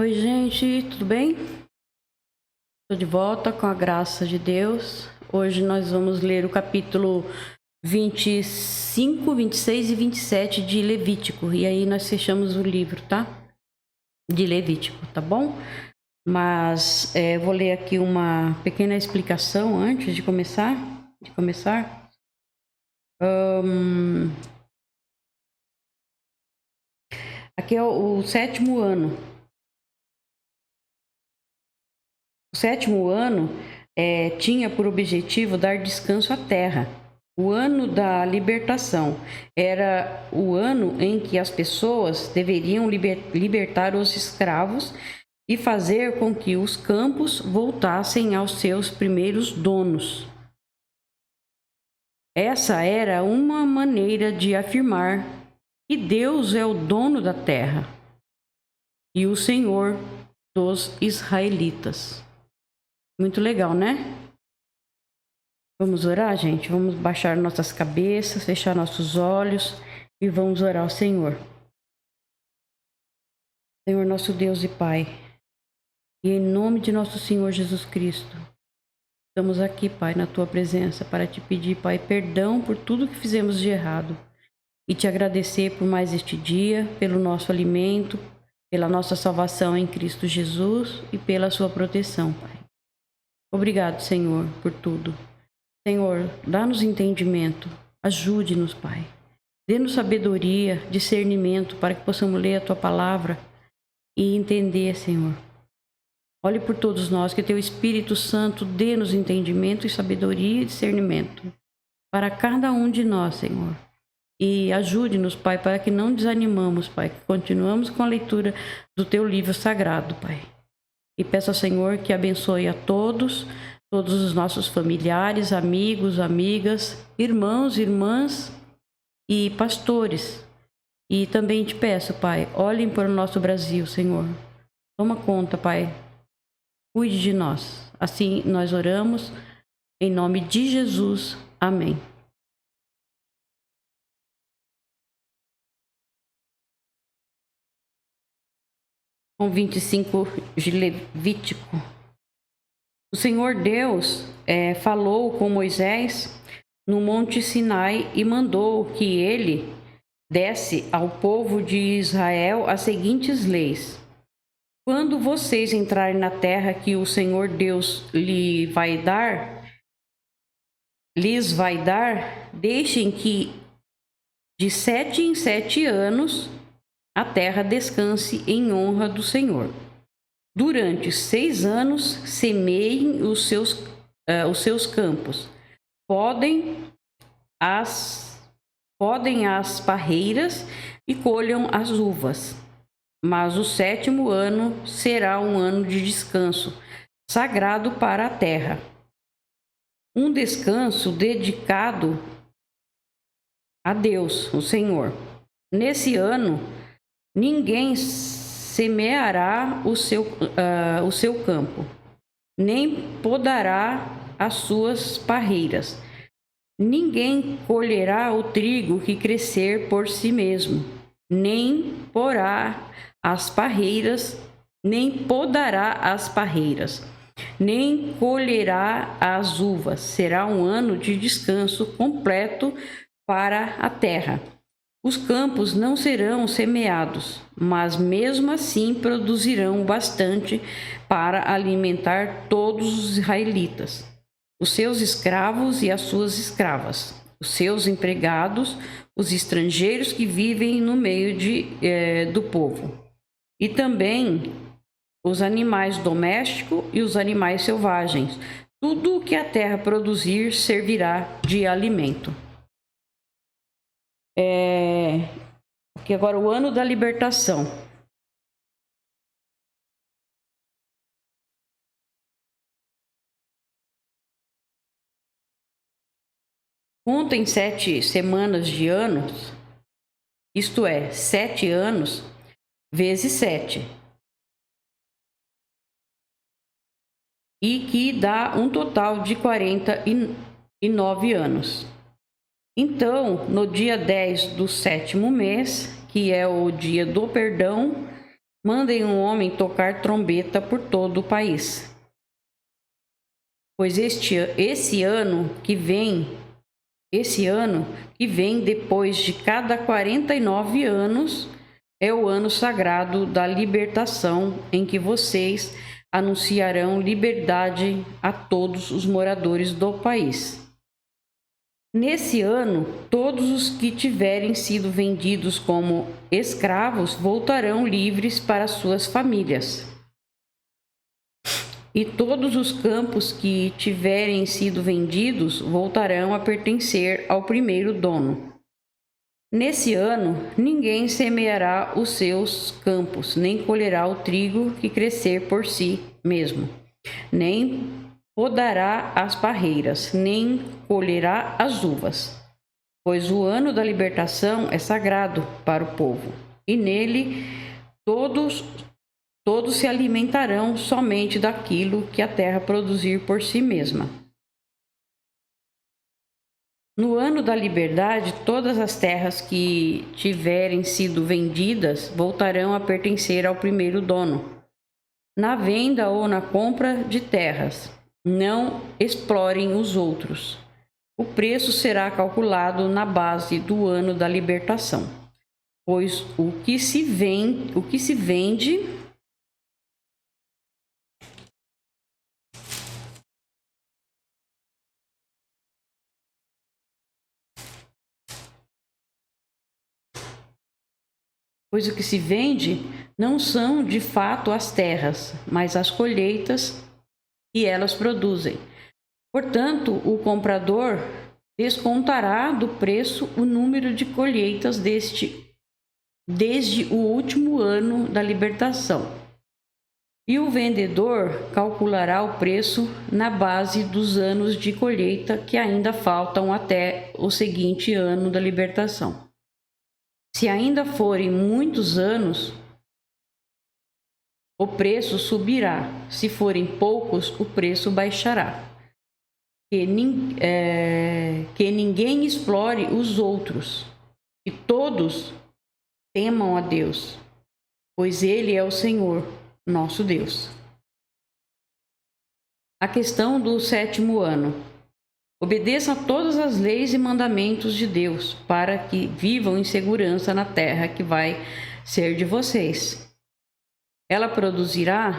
Oi, gente, tudo bem? Estou de volta com a graça de Deus. Hoje nós vamos ler o capítulo 25, 26 e 27 de Levítico. E aí nós fechamos o livro, tá? De Levítico, tá bom? Mas vou ler aqui uma pequena explicação antes de começar. Aqui é o sétimo ano. O sétimo ano tinha por objetivo dar descanso à terra. O ano da libertação era o ano em que as pessoas deveriam libertar os escravos e fazer com que os campos voltassem aos seus primeiros donos. Essa era uma maneira de afirmar que Deus é o dono da terra e o Senhor dos israelitas. Muito legal, né? Vamos orar, gente? Vamos baixar nossas cabeças, fechar nossos olhos e vamos orar ao Senhor. Senhor, nosso Deus e Pai, e em nome de nosso Senhor Jesus Cristo, estamos aqui, Pai, na Tua presença para te pedir, Pai, perdão por tudo que fizemos de errado e te agradecer por mais este dia, pelo nosso alimento, pela nossa salvação em Cristo Jesus e pela Sua proteção, Pai. Obrigado, Senhor, por tudo. Senhor, dá-nos entendimento, ajude-nos, Pai. Dê-nos sabedoria, discernimento, para que possamos ler a Tua palavra e entender, Senhor. Olhe por todos nós, que Teu Espírito Santo dê-nos entendimento e sabedoria e discernimento para cada um de nós, Senhor. E ajude-nos, Pai, para que não desanimamos, Pai, que continuamos com a leitura do Teu livro sagrado, Pai. E peço ao Senhor que abençoe a todos os nossos familiares, amigos, amigas, irmãos, irmãs e pastores. E também te peço, Pai, olhem para o nosso Brasil, Senhor. Toma conta, Pai. Cuide de nós. Assim nós oramos, em nome de Jesus. Amém. Com 25 de Levítico. O Senhor Deus falou com Moisés no Monte Sinai e mandou que ele desse ao povo de Israel as seguintes leis. Quando vocês entrarem na terra que o Senhor Deus lhes vai dar, deixem que de 7 em 7 anos a terra descanse em honra do Senhor. Durante 6 anos, semeiem os seus campos. Podem as parreiras e colham as uvas. Mas o 7º ano será um ano de descanso, sagrado para a terra. Um descanso dedicado a Deus, o Senhor. Nesse ano, ninguém semeará o seu campo, nem podará as suas parreiras. Ninguém colherá o trigo que crescer por si mesmo, nem porá as parreiras, nem podará as parreiras, nem colherá as uvas. Será um ano de descanso completo para a terra. Os campos não serão semeados, mas mesmo assim produzirão bastante para alimentar todos os israelitas, os seus escravos e as suas escravas, os seus empregados, os estrangeiros que vivem no meio do povo, e também os animais domésticos e os animais selvagens. Tudo o que a terra produzir servirá de alimento. Aqui agora o ano da libertação. Contem 7 semanas de anos, isto é, 7 anos vezes 7. E que dá um total de 49 anos. Então, no dia 10 do 7º mês, que é o dia do perdão, mandem um homem tocar trombeta por todo o país. Pois esse ano que vem depois de cada 49 anos, é o ano sagrado da libertação, em que vocês anunciarão liberdade a todos os moradores do país. Nesse ano, todos os que tiverem sido vendidos como escravos voltarão livres para suas famílias. E todos os campos que tiverem sido vendidos voltarão a pertencer ao primeiro dono. Nesse ano, ninguém semeará os seus campos, nem colherá o trigo que crescer por si mesmo, nem podará as parreiras, nem colherá as uvas, pois o ano da libertação é sagrado para o povo, e nele todos se alimentarão somente daquilo que a terra produzir por si mesma. No ano da liberdade, todas as terras que tiverem sido vendidas voltarão a pertencer ao primeiro dono. Na venda ou na compra de terras, não explorem os outros. O preço será calculado na base do ano da libertação, pois o que se vende não são de fato as terras, mas as colheitas que elas produzem. Portanto, o comprador descontará do preço o número de colheitas desde o último ano da libertação. E o vendedor calculará o preço na base dos anos de colheita que ainda faltam até o seguinte ano da libertação. Se ainda forem muitos anos, o preço subirá. Se forem poucos, o preço baixará. Que ninguém explore os outros, e todos temam a Deus, pois Ele é o Senhor, nosso Deus. A questão do 7º ano. Obedeçam a todas as leis e mandamentos de Deus, para que vivam em segurança na terra que vai ser de vocês. Ela produzirá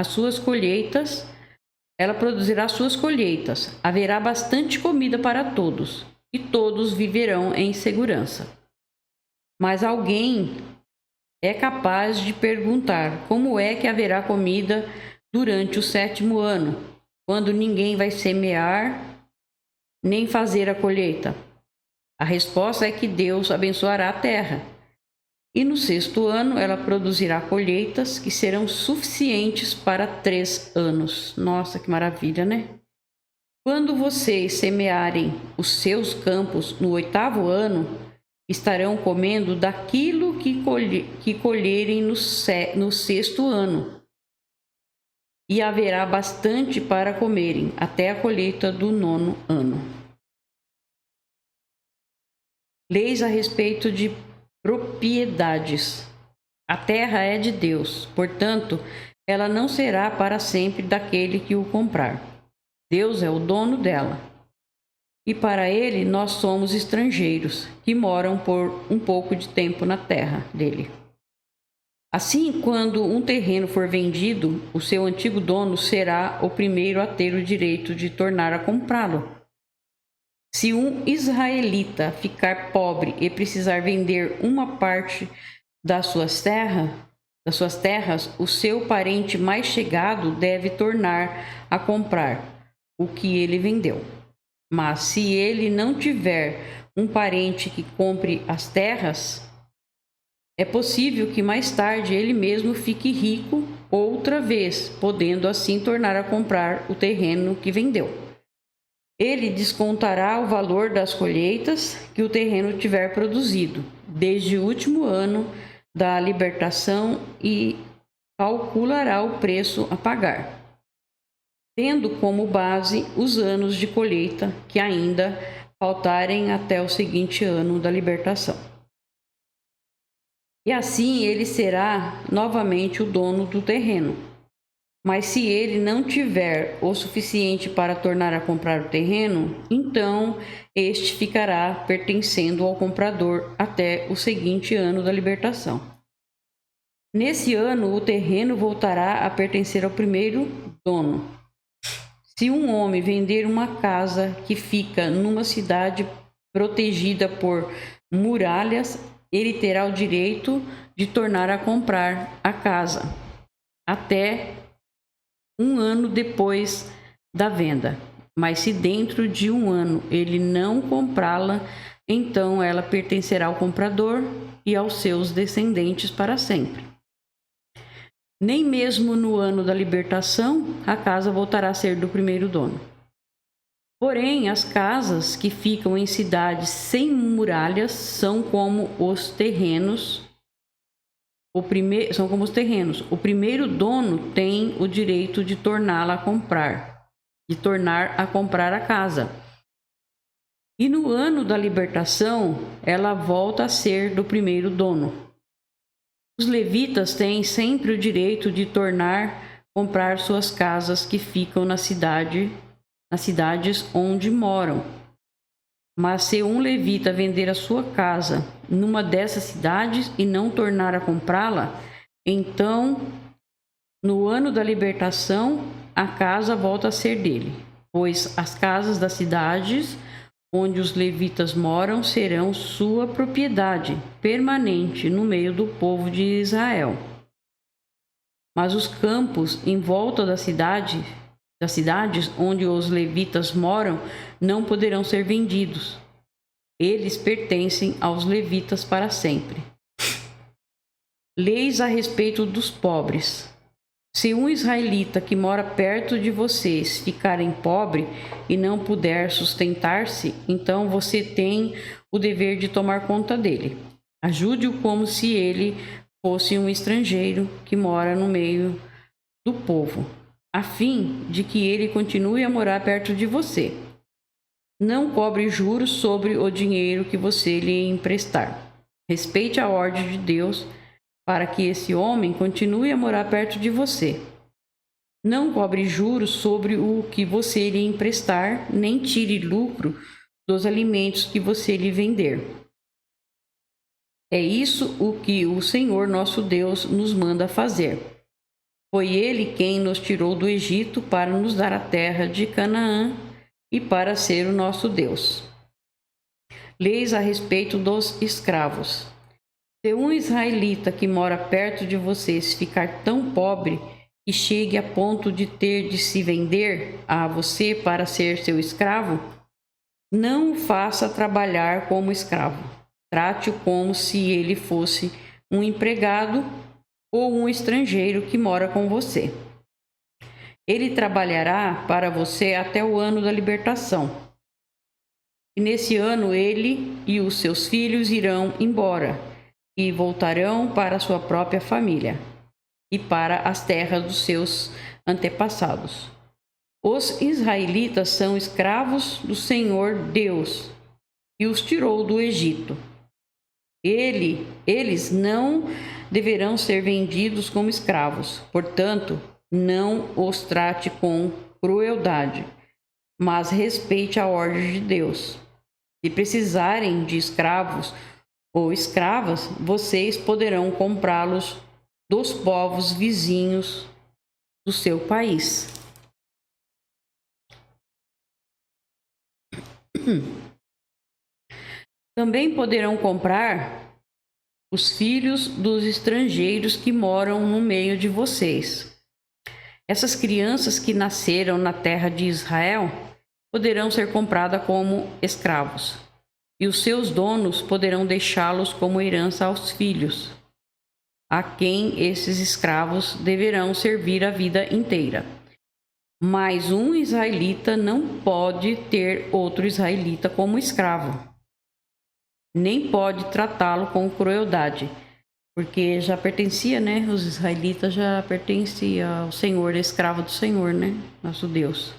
suas colheitas, haverá bastante comida para todos, e todos viverão em segurança. Mas alguém é capaz de perguntar: como é que haverá comida durante o 7º ano, quando ninguém vai semear nem fazer a colheita? A resposta é que Deus abençoará a terra. E no 6º ano ela produzirá colheitas que serão suficientes para 3 anos. Nossa, que maravilha, né? Quando vocês semearem os seus campos no 8º ano, estarão comendo daquilo que colherem no 6º ano. E haverá bastante para comerem até a colheita do 9º ano. Leis a respeito de propriedades. A terra é de Deus, portanto, ela não será para sempre daquele que o comprar. Deus é o dono dela. E para ele nós somos estrangeiros, que moram por um pouco de tempo na terra dele. Assim, quando um terreno for vendido, o seu antigo dono será o primeiro a ter o direito de tornar a comprá-lo. Se um israelita ficar pobre e precisar vender uma parte das suas terras, o seu parente mais chegado deve tornar a comprar o que ele vendeu. Mas se ele não tiver um parente que compre as terras, é possível que mais tarde ele mesmo fique rico outra vez, podendo assim tornar a comprar o terreno que vendeu. Ele descontará o valor das colheitas que o terreno tiver produzido, desde o último ano da libertação, e calculará o preço a pagar, tendo como base os anos de colheita que ainda faltarem até o seguinte ano da libertação. e assim ele será novamente o dono do terreno. Mas se ele não tiver o suficiente para tornar a comprar o terreno, então este ficará pertencendo ao comprador até o seguinte ano da libertação. Nesse ano, o terreno voltará a pertencer ao primeiro dono. Se um homem vender uma casa que fica numa cidade protegida por muralhas, ele terá o direito de tornar a comprar a casa até um ano depois da venda. Mas se dentro de um ano ele não comprá-la, então ela pertencerá ao comprador e aos seus descendentes para sempre. Nem mesmo no ano da libertação a casa voltará a ser do primeiro dono. Porém, as casas que ficam em cidades sem muralhas são como os terrenos. O primeiro dono tem o direito de torná-la a comprar, de tornar a comprar a casa. E no ano da libertação, ela volta a ser do primeiro dono. Os levitas têm sempre o direito de tornar a comprar suas casas que ficam nas cidades onde moram. Mas se um levita vender a sua casa numa dessas cidades e não tornar a comprá-la, então, no ano da libertação, a casa volta a ser dele, pois as casas das cidades onde os levitas moram serão sua propriedade permanente no meio do povo de Israel. Mas os campos em volta das cidades onde os levitas moram não poderão ser vendidos. Eles pertencem aos levitas para sempre. Leis a respeito dos pobres. Se um israelita que mora perto de vocês ficar pobre e não puder sustentar-se, então você tem o dever de tomar conta dele. Ajude-o como se ele fosse um estrangeiro que mora no meio do povo, a fim de que ele continue a morar perto de você. Não cobre juros sobre o dinheiro que você lhe emprestar. Respeite a ordem de Deus para que esse homem continue a morar perto de você. Não cobre juros sobre o que você lhe emprestar, nem tire lucro dos alimentos que você lhe vender. É isso o que o Senhor nosso Deus nos manda fazer. Foi Ele quem nos tirou do Egito para nos dar a terra de Canaã e para ser o nosso Deus. Leis a respeito dos escravos. Se um israelita que mora perto de vocês ficar tão pobre que chegue a ponto de ter de se vender a você para ser seu escravo, não o faça trabalhar como escravo. Trate-o como se ele fosse um empregado ou um estrangeiro que mora com você. Ele trabalhará para você até o ano da libertação. E nesse ano ele e os seus filhos irão embora e voltarão para sua própria família e para as terras dos seus antepassados. Os israelitas são escravos do Senhor Deus e os tirou do Egito. Eles não deverão ser vendidos como escravos, portanto, não os trate com crueldade, mas respeite a ordem de Deus. Se precisarem de escravos ou escravas, vocês poderão comprá-los dos povos vizinhos do seu país. Também poderão comprar os filhos dos estrangeiros que moram no meio de vocês. Essas crianças que nasceram na terra de Israel poderão ser compradas como escravos, e os seus donos poderão deixá-los como herança aos filhos, a quem esses escravos deverão servir a vida inteira. Mas um israelita não pode ter outro israelita como escravo, nem pode tratá-lo com crueldade, porque já pertencia, os israelitas já pertenciam ao Senhor, escravo do Senhor, nosso Deus.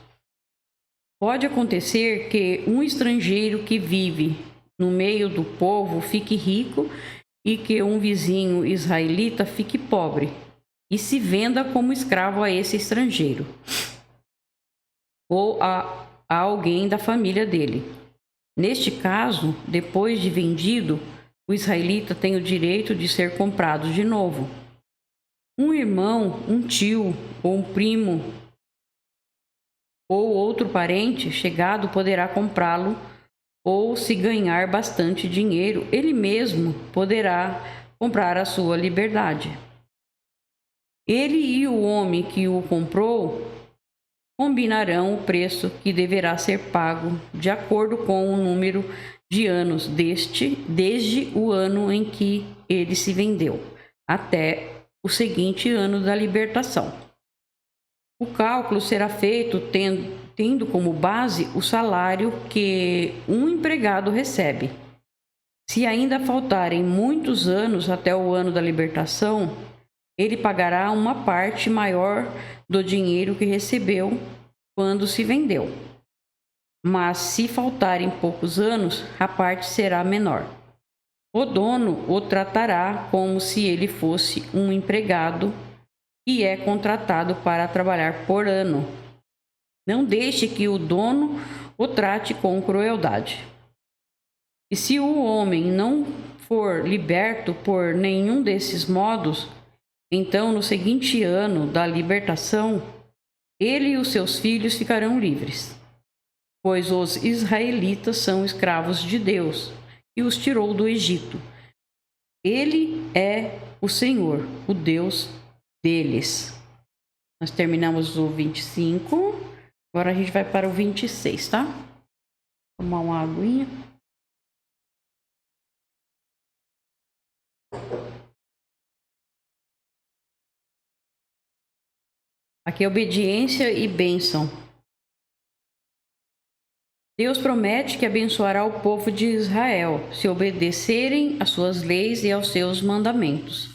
Pode acontecer que um estrangeiro que vive no meio do povo fique rico e que um vizinho israelita fique pobre e se venda como escravo a esse estrangeiro ou a alguém da família dele. Neste caso, depois de vendido, o israelita tem o direito de ser comprado de novo. Um irmão, um tio ou um primo ou outro parente chegado poderá comprá-lo, ou, se ganhar bastante dinheiro, ele mesmo poderá comprar a sua liberdade. Ele e o homem que o comprou combinarão o preço que deverá ser pago de acordo com o número de anos desde o ano em que ele se vendeu até o seguinte ano da libertação. O cálculo será feito tendo como base o salário que um empregado recebe. Se ainda faltarem muitos anos até o ano da libertação, ele pagará uma parte maior do dinheiro que recebeu quando se vendeu. Mas se faltarem poucos anos, a parte será menor. O dono o tratará como se ele fosse um empregado e é contratado para trabalhar por ano. Não deixe que o dono o trate com crueldade. E se o homem não for liberto por nenhum desses modos, então no seguinte ano da libertação, ele e os seus filhos ficarão livres, pois os israelitas são escravos de Deus, que os tirou do Egito. Ele é o Senhor, o Deus deles. Nós terminamos o 25, agora a gente vai para o 26, tá? Tomar uma aguinha. Aqui é obediência e bênção. Deus promete que abençoará o povo de Israel, se obedecerem às suas leis e aos seus mandamentos.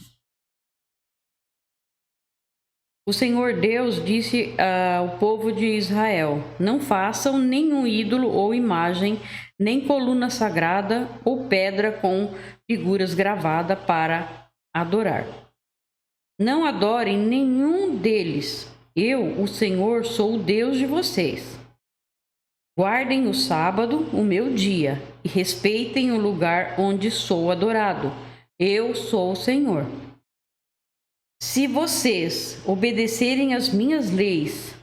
O Senhor Deus disse ao povo de Israel: não façam nenhum ídolo ou imagem, nem coluna sagrada ou pedra com figuras gravadas para adorar. Não adorem nenhum deles. Eu, o Senhor, sou o Deus de vocês. Guardem o sábado, o meu dia, e respeitem o lugar onde sou adorado. Eu sou o Senhor. Se vocês obedecerem às minhas leis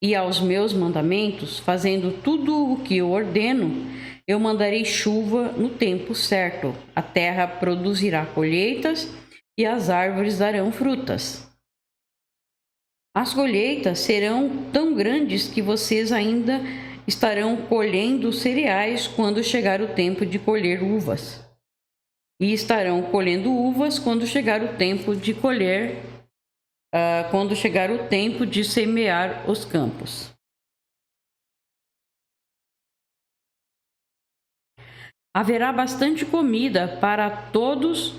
e aos meus mandamentos, fazendo tudo o que eu ordeno, eu mandarei chuva no tempo certo. A terra produzirá colheitas e as árvores darão frutas. As colheitas serão tão grandes que vocês ainda estarão colhendo cereais quando chegar o tempo de colher uvas. E estarão colhendo uvas quando chegar o tempo de colher, quando chegar o tempo de semear os campos. Haverá bastante comida para todos,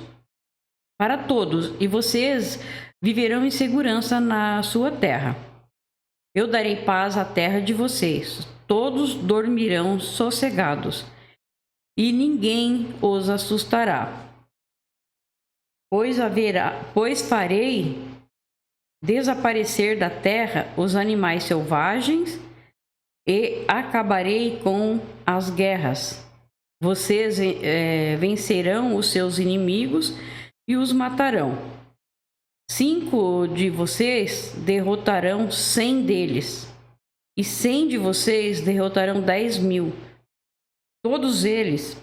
e vocês viverão em segurança na sua terra. Eu darei paz à terra de vocês. Todos dormirão sossegados, e ninguém os assustará. Pois farei desaparecer da terra os animais selvagens e acabarei com as guerras. Vocês vencerão os seus inimigos e os matarão. 5 de vocês derrotarão 100 deles, e 100 de vocês derrotarão 10.000. Todos eles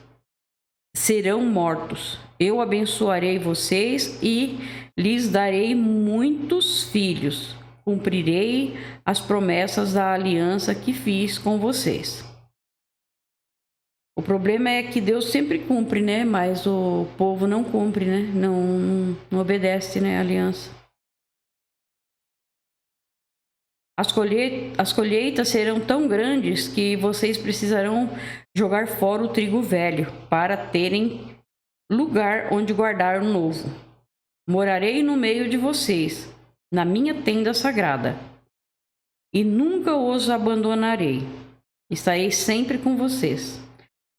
serão mortos. Eu abençoarei vocês e lhes darei muitos filhos. Cumprirei as promessas da aliança que fiz com vocês. O problema é que Deus sempre cumpre, né? Mas o povo não cumpre, né? Não obedece, né? A aliança. As colheitas serão tão grandes que vocês precisarão jogar fora o trigo velho para terem lugar onde guardar o novo. Morarei no meio de vocês, na minha tenda sagrada, e nunca os abandonarei. Estarei sempre com vocês.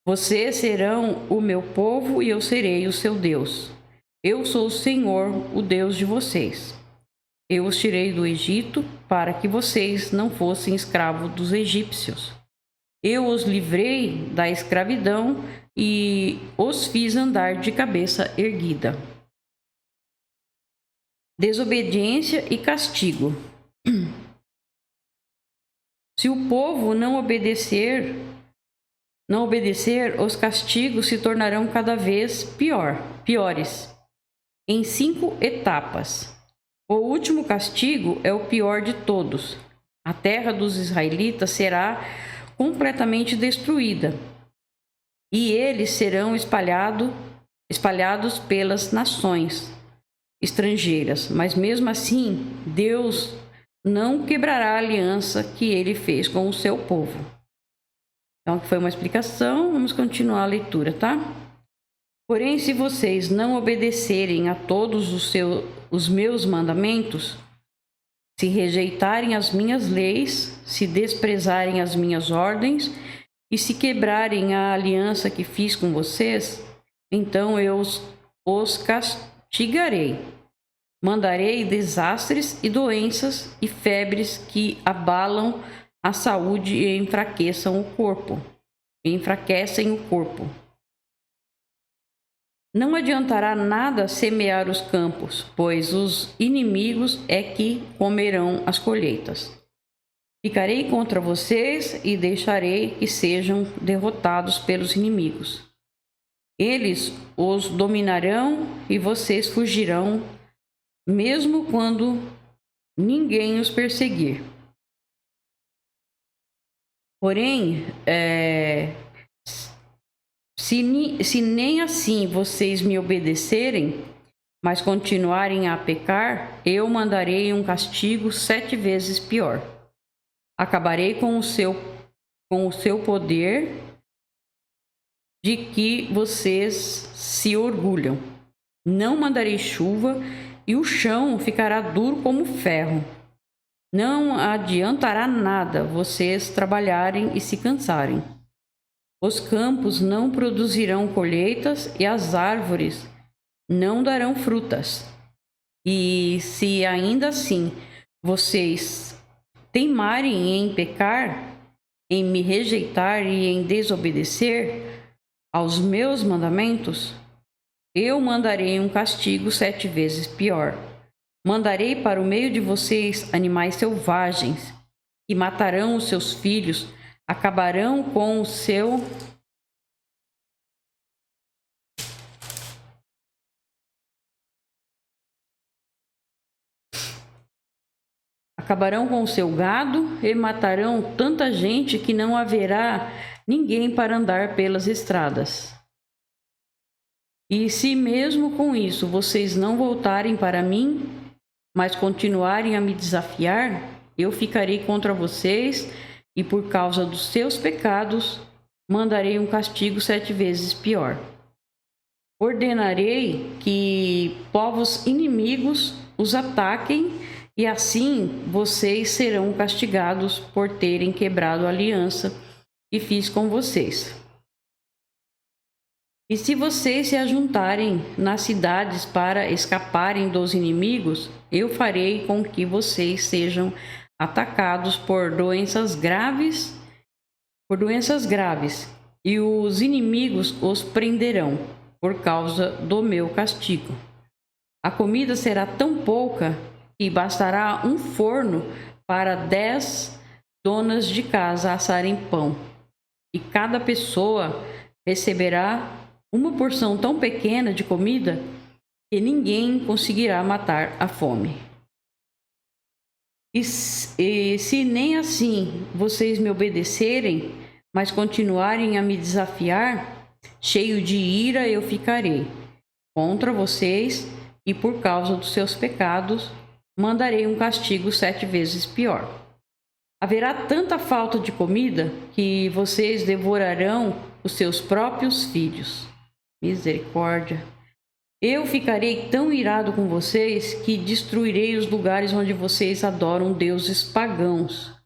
Vocês serão o meu povo e eu serei o seu Deus. Eu sou o Senhor, o Deus de vocês. Eu os tirei do Egito para que vocês não fossem escravos dos egípcios. Eu os livrei da escravidão e os fiz andar de cabeça erguida. Desobediência e castigo. Se o povo não obedecer, os castigos se tornarão cada vez piores, em 5 etapas. O último castigo é o pior de todos. A terra dos israelitas será completamente destruída, e eles serão espalhados pelas nações estrangeiras. Mas mesmo assim, Deus não quebrará a aliança que ele fez com o seu povo. Então, aqui foi uma explicação. Vamos continuar a leitura, tá? Porém, se vocês não obedecerem a todos os meus mandamentos, se rejeitarem as minhas leis, se desprezarem as minhas ordens e se quebrarem a aliança que fiz com vocês, então eu os castigarei. Mandarei desastres e doenças e febres que abalam a saúde e enfraquecem o corpo. Não adiantará nada semear os campos, pois os inimigos é que comerão as colheitas. Ficarei contra vocês e deixarei que sejam derrotados pelos inimigos. Eles os dominarão e vocês fugirão, mesmo quando ninguém os perseguir. Porém, se nem assim vocês me obedecerem, mas continuarem a pecar, eu mandarei um castigo 7 vezes pior. Acabarei com o seu poder de que vocês se orgulham. Não mandarei chuva e o chão ficará duro como ferro. Não adiantará nada vocês trabalharem e se cansarem. Os campos não produzirão colheitas e as árvores não darão frutas. E se ainda assim vocês teimarem em pecar, em me rejeitar e em desobedecer aos meus mandamentos, eu mandarei um castigo 7 vezes pior. Mandarei para o meio de vocês animais selvagens que matarão os seus filhos, acabarão com o seu gado e matarão tanta gente que não haverá ninguém para andar pelas estradas. E se mesmo com isso vocês não voltarem para mim, mas continuarem a me desafiar, eu ficarei contra vocês e por causa dos seus pecados mandarei um castigo 7 vezes pior. Ordenarei que povos inimigos os ataquem e assim vocês serão castigados por terem quebrado a aliança que fiz com vocês. E se vocês se ajuntarem nas cidades para escaparem dos inimigos, eu farei com que vocês sejam atacados por doenças graves, e os inimigos os prenderão por causa do meu castigo. A comida será tão pouca que bastará um forno para 10 donas de casa assarem pão, e cada pessoa receberá uma porção tão pequena de comida que ninguém conseguirá matar a fome. E se nem assim vocês me obedecerem, mas continuarem a me desafiar, cheio de ira eu ficarei contra vocês e por causa dos seus pecados mandarei um castigo 7 vezes pior. Haverá tanta falta de comida que vocês devorarão os seus próprios filhos. Misericórdia. Eu ficarei tão irado com vocês que destruirei os lugares onde vocês adoram deuses pagãos.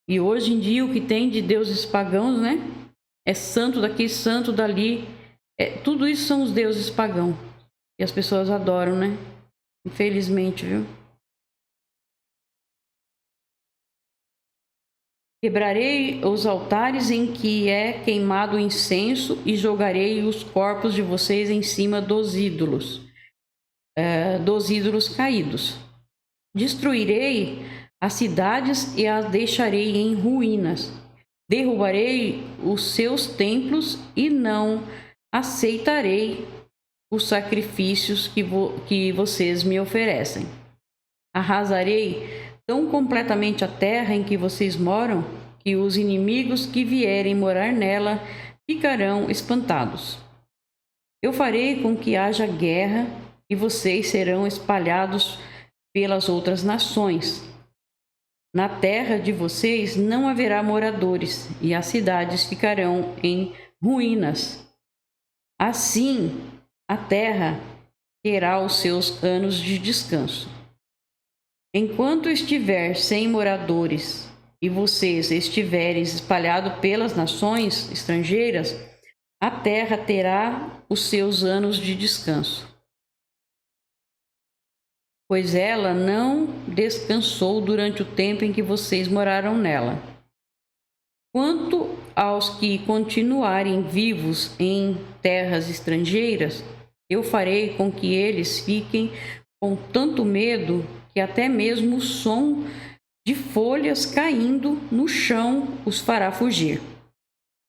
E hoje em dia o que tem de deuses pagãos, né? É santo daqui, santo dali. Tudo isso são os deuses pagãos. E as pessoas adoram, né? Infelizmente, viu? Quebrarei os altares em que é queimado o incenso e jogarei os corpos de vocês em cima dos ídolos caídos. Destruirei as cidades e as deixarei em ruínas. Derrubarei os seus templos e não aceitarei os sacrifícios que vocês me oferecem. Arrasarei tão completamente a terra em que vocês moram que os inimigos que vierem morar nela ficarão espantados. Eu farei com que haja guerra e vocês serão espalhados pelas outras nações. Na terra de vocês não haverá moradores e as cidades ficarão em ruínas. Assim, a terra terá os seus anos de descanso. Enquanto estiver sem moradores e vocês estiverem espalhados pelas nações estrangeiras, a terra terá os seus anos de descanso, pois ela não descansou durante o tempo em que vocês moraram nela. Quanto aos que continuarem vivos em terras estrangeiras, eu farei com que eles fiquem com tanto medo que até mesmo o som de folhas caindo no chão os fará fugir.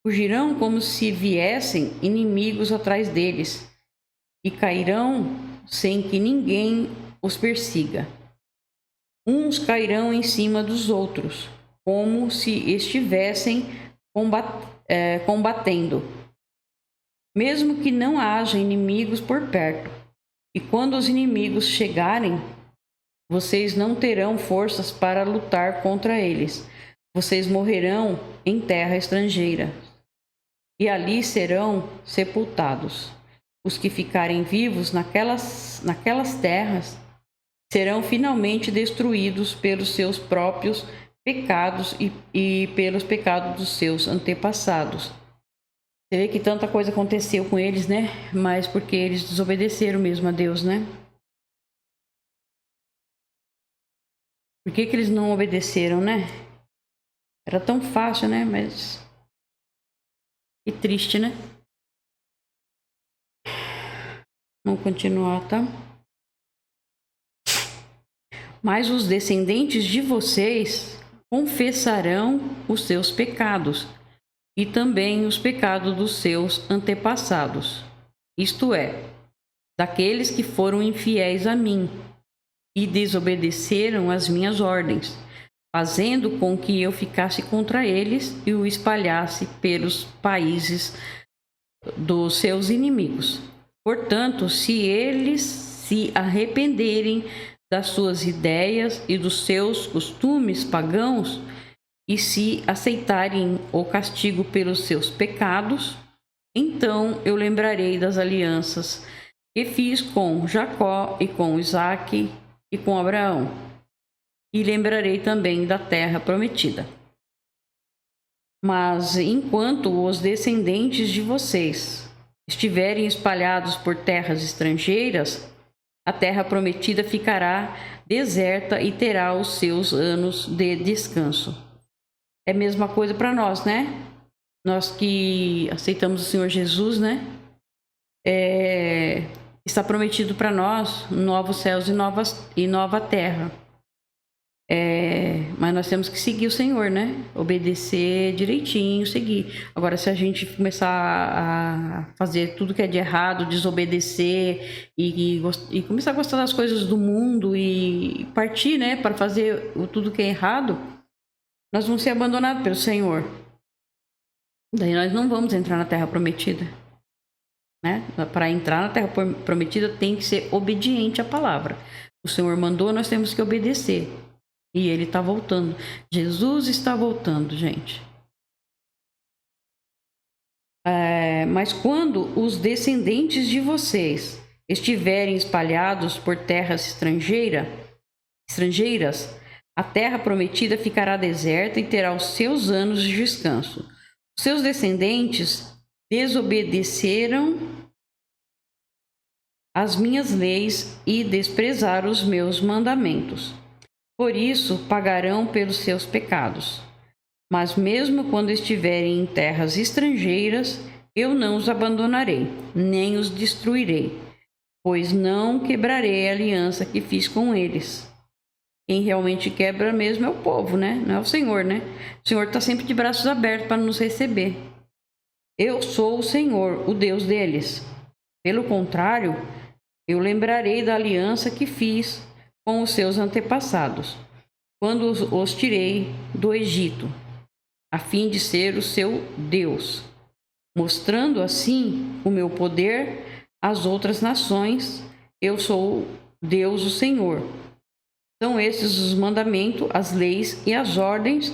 Fugirão como se viessem inimigos atrás deles e cairão sem que ninguém os persiga. Uns cairão em cima dos outros, como se estivessem combatendo, mesmo que não haja inimigos por perto. E quando os inimigos chegarem, vocês não terão forças para lutar contra eles. Vocês morrerão em terra estrangeira, e ali serão sepultados. Os que ficarem vivos naquelas terras serão finalmente destruídos pelos seus próprios pecados e pelos pecados dos seus antepassados. Você vê que tanta coisa aconteceu com eles, né? Mas porque eles desobedeceram mesmo a Deus, né? Por que eles não obedeceram, né? Era tão fácil, né? Mas que triste, né? Vamos continuar, tá? Mas os descendentes de vocês confessarão os seus pecados e também os pecados dos seus antepassados, isto é, daqueles que foram infiéis a mim e desobedeceram às minhas ordens, fazendo com que eu ficasse contra eles e o espalhasse pelos países dos seus inimigos. Portanto, se eles se arrependerem das suas ideias e dos seus costumes pagãos e se aceitarem o castigo pelos seus pecados, então eu lembrarei das alianças que fiz com Jacó e com Isaque e com Abraão, e lembrarei também da terra prometida. Mas enquanto os descendentes de vocês estiverem espalhados por terras estrangeiras, a terra prometida ficará deserta e terá os seus anos de descanso. É a mesma coisa para nós, né? Nós que aceitamos o Senhor Jesus, né? Está prometido para nós novos céus e nova terra. Mas nós temos que seguir o Senhor, né? Obedecer direitinho, seguir. Agora, se a gente começar a fazer tudo que é de errado, desobedecer e começar a gostar das coisas do mundo e partir, né, para fazer tudo que é errado, nós vamos ser abandonados pelo Senhor. Daí nós não vamos entrar na terra prometida, né? Para entrar na terra prometida tem que ser obediente à palavra. O Senhor mandou, nós temos que obedecer. E ele está voltando. Jesus está voltando, gente. Mas quando os descendentes de vocês estiverem espalhados por terras estrangeiras, a terra prometida ficará deserta e terá os seus anos de descanso. Os seus descendentes desobedeceram as minhas leis e desprezaram os meus mandamentos. Por isso pagarão pelos seus pecados. Mas mesmo quando estiverem em terras estrangeiras, eu não os abandonarei, nem os destruirei, pois não quebrarei a aliança que fiz com eles. Quem realmente quebra mesmo é o povo, né? Não é o Senhor, né? O Senhor está sempre de braços abertos para nos receber. Eu sou o Senhor, o Deus deles. Pelo contrário, eu lembrarei da aliança que fiz com os seus antepassados, quando os tirei do Egito, a fim de ser o seu Deus, mostrando assim o meu poder às outras nações. Eu sou Deus, o Senhor. São esses os mandamentos, as leis e as ordens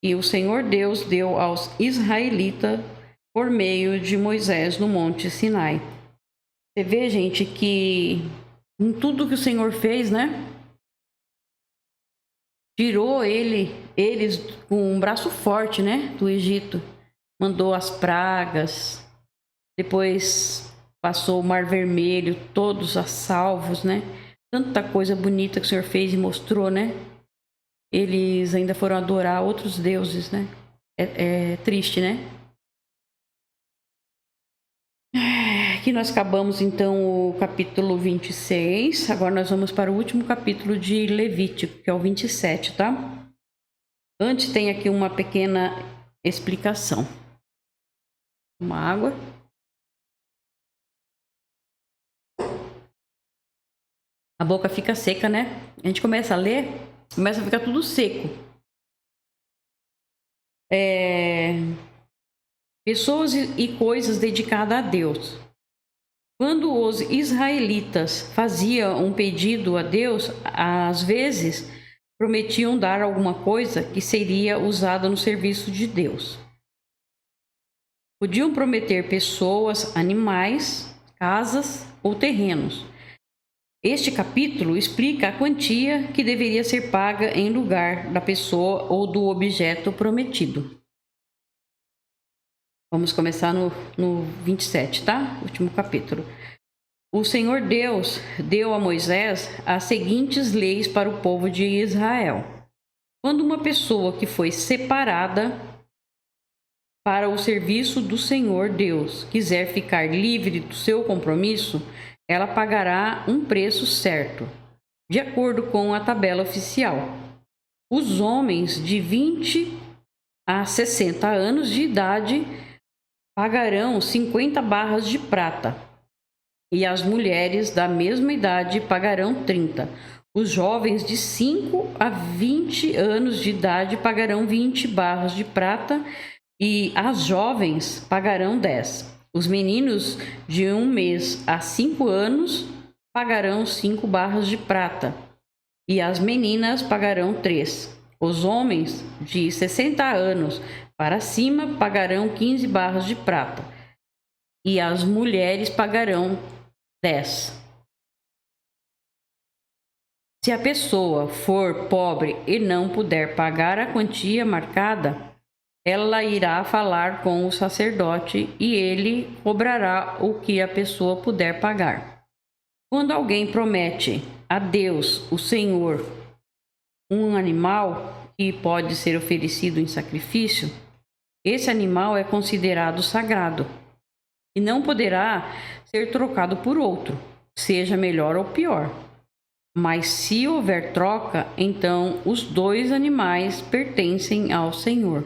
que o Senhor Deus deu aos israelitas por meio de Moisés no Monte Sinai. Você vê, gente, que em tudo que o Senhor fez, né? Tirou eles com um braço forte, né? Do Egito. Mandou as pragas. Depois passou o Mar Vermelho, todos a salvos, né? Tanta coisa bonita que o Senhor fez e mostrou, né? Eles ainda foram adorar outros deuses, né? É triste, né? Aqui nós acabamos então o capítulo 26. Agora nós vamos para o último capítulo de Levítico, que é o 27, tá? Antes tem aqui uma pequena explicação. Uma água. A boca fica seca, né? A gente começa a ler, começa a ficar tudo seco. Pessoas e coisas dedicadas a Deus. Quando os israelitas faziam um pedido a Deus, às vezes prometiam dar alguma coisa que seria usada no serviço de Deus. Podiam prometer pessoas, animais, casas ou terrenos. Este capítulo explica a quantia que deveria ser paga em lugar da pessoa ou do objeto prometido. Vamos começar no 27, tá? Último capítulo. O Senhor Deus deu a Moisés as seguintes leis para o povo de Israel. Quando uma pessoa que foi separada para o serviço do Senhor Deus quiser ficar livre do seu compromisso, ela pagará um preço certo, de acordo com a tabela oficial. Os homens de 20 a 60 anos de idade pagarão 50 barras de prata, e as mulheres da mesma idade pagarão 30. Os jovens de 5 a 20 anos de idade pagarão 20 barras de prata, e as jovens pagarão 10. Os meninos de 1 mês a 5 anos pagarão 5 barras de prata, e as meninas pagarão 3. Os homens de 60 anos para cima pagarão 15 barras de prata, e as mulheres pagarão 10. Se a pessoa for pobre e não puder pagar a quantia marcada, ela irá falar com o sacerdote e ele cobrará o que a pessoa puder pagar. Quando alguém promete a Deus, o Senhor, um animal que pode ser oferecido em sacrifício, esse animal é considerado sagrado e não poderá ser trocado por outro, seja melhor ou pior. Mas se houver troca, então os dois animais pertencem ao Senhor.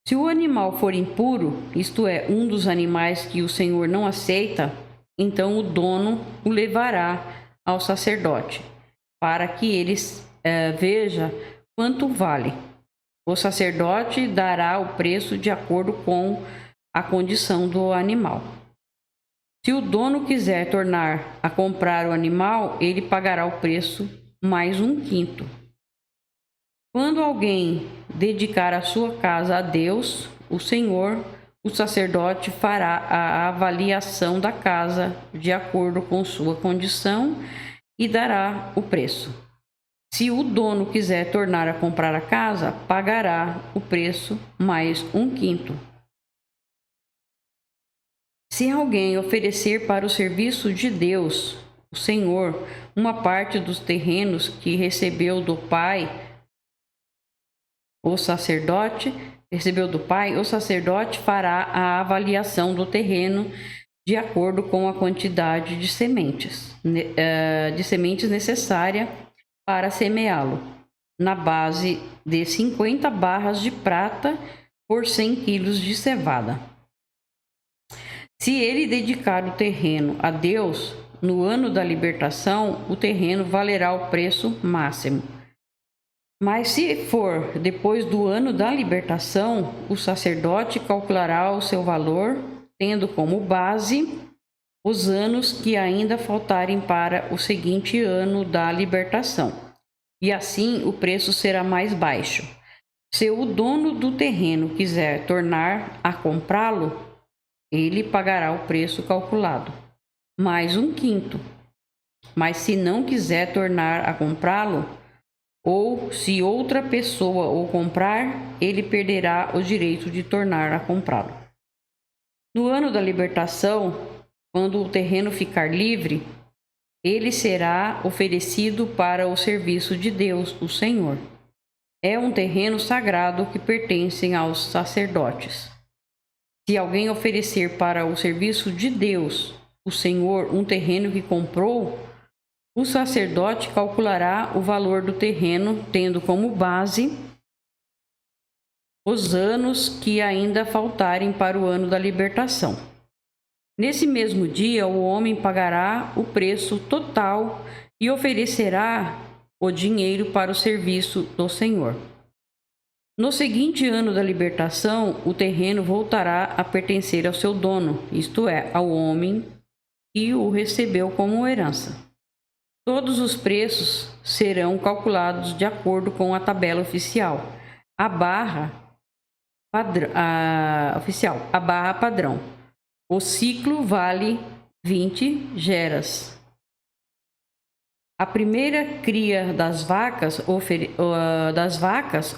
Se o animal for impuro, isto é, um dos animais que o Senhor não aceita, então o dono o levará ao sacerdote, para que ele veja quanto vale. O sacerdote dará o preço de acordo com a condição do animal. Se o dono quiser tornar a comprar o animal, ele pagará o preço mais 1/5. Quando alguém dedicar a sua casa a Deus, o Senhor, o sacerdote fará a avaliação da casa de acordo com sua condição e dará o preço. Se o dono quiser tornar a comprar a casa, pagará o preço mais 1/5. Se alguém oferecer para o serviço de Deus, o Senhor, uma parte dos terrenos que recebeu do pai, o sacerdote fará a avaliação do terreno de acordo com a quantidade de sementes necessária para semeá-lo, na base de 50 barras de prata por 100 quilos de cevada. Se ele dedicar o terreno a Deus, no ano da libertação, o terreno valerá o preço máximo. Mas se for depois do ano da libertação, o sacerdote calculará o seu valor, tendo como base os anos que ainda faltarem para o seguinte ano da libertação. E assim o preço será mais baixo. Se o dono do terreno quiser tornar a comprá-lo, ele pagará o preço calculado, mais 1/5. Mas se não quiser tornar a comprá-lo, ou se outra pessoa o comprar, ele perderá o direito de tornar a comprá-lo. No ano da libertação, quando o terreno ficar livre, ele será oferecido para o serviço de Deus, o Senhor. É um terreno sagrado que pertence aos sacerdotes. Se alguém oferecer para o serviço de Deus, o Senhor, um terreno que comprou, o sacerdote calculará o valor do terreno, tendo como base os anos que ainda faltarem para o ano da libertação. Nesse mesmo dia, o homem pagará o preço total e oferecerá o dinheiro para o serviço do Senhor. No seguinte ano da libertação, o terreno voltará a pertencer ao seu dono, isto é, ao homem que o recebeu como herança. Todos os preços serão calculados de acordo com a tabela oficial, a barra padrão. O ciclo vale 20 geras. A primeira cria das vacas,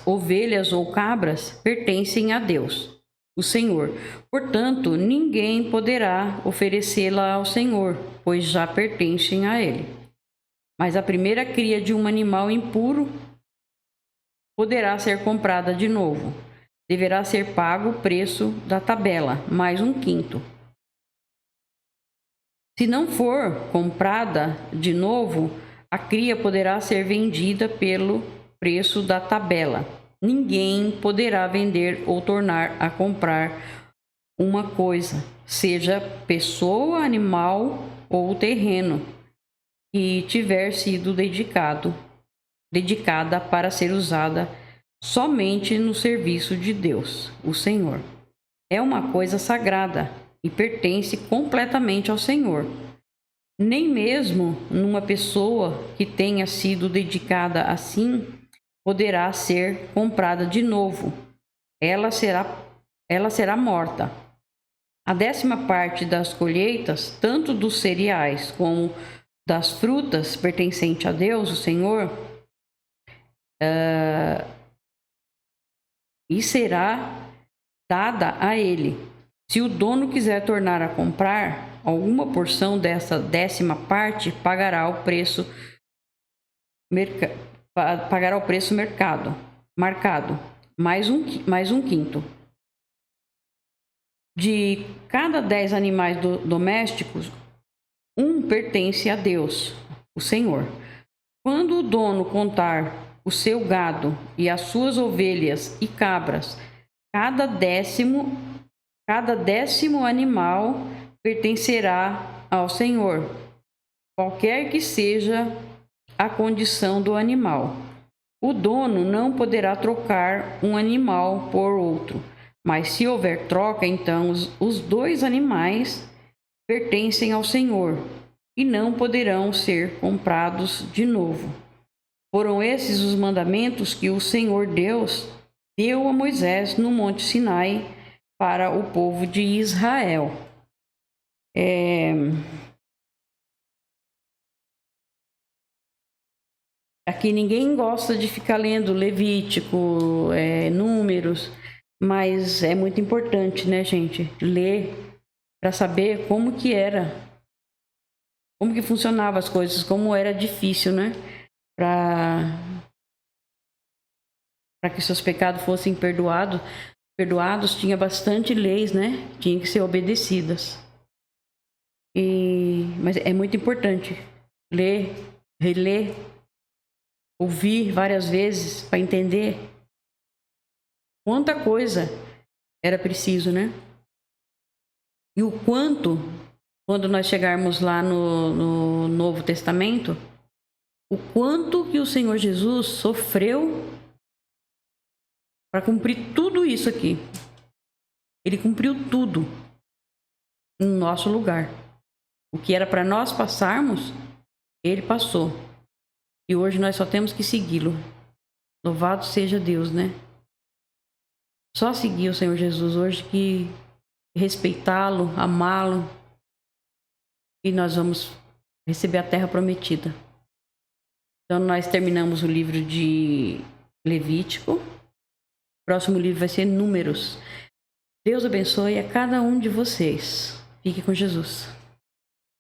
ovelhas ou cabras pertencem a Deus, o Senhor. Portanto, ninguém poderá oferecê-la ao Senhor, pois já pertencem a Ele. Mas a primeira cria de um animal impuro poderá ser comprada de novo. Deverá ser pago o preço da tabela, mais 1/5. Se não for comprada de novo, a cria poderá ser vendida pelo preço da tabela. Ninguém poderá vender ou tornar a comprar uma coisa, seja pessoa, animal ou terreno, que tiver sido dedicada para ser usada somente no serviço de Deus, o Senhor. É uma coisa sagrada e pertence completamente ao Senhor. Nem mesmo numa pessoa que tenha sido dedicada assim poderá ser comprada de novo. Ela será morta. A 10ª parte das colheitas, tanto dos cereais como das frutas pertencente a Deus, o Senhor, e será dada a ele. Se o dono quiser tornar a comprar alguma porção dessa 10ª parte, pagará o preço marcado, mais 1/5. De cada 10 animais domésticos, um pertence a Deus, o Senhor. Quando o dono contar o seu gado e as suas ovelhas e cabras, cada décimo animal pertencerá ao Senhor, qualquer que seja a condição do animal. O dono não poderá trocar um animal por outro, mas se houver troca, então os 2 animais pertencem ao Senhor e não poderão ser comprados de novo. Foram esses os mandamentos que o Senhor Deus deu a Moisés no Monte Sinai para o povo de Israel. Aqui ninguém gosta de ficar lendo Levítico, Números, mas é muito importante, né, gente? Ler para saber como que era, como que funcionava as coisas, como era difícil, né? Para que seus pecados fossem perdoados, tinha bastante leis, né? Tinham que ser obedecidas. Mas é muito importante ler, reler, ouvir várias vezes para entender quanta coisa era preciso, né? E o quanto, quando nós chegarmos lá no Novo Testamento, o quanto que o Senhor Jesus sofreu para cumprir tudo isso aqui. Ele cumpriu tudo no nosso lugar. O que era para nós passarmos, ele passou. E hoje nós só temos que segui-lo. Louvado seja Deus, né? Só seguir o Senhor Jesus hoje, que respeitá-lo, amá-lo, e nós vamos receber a terra prometida. Então nós terminamos o livro de Levítico. O próximo livro vai ser Números. Deus abençoe a cada um de vocês. Fique com Jesus.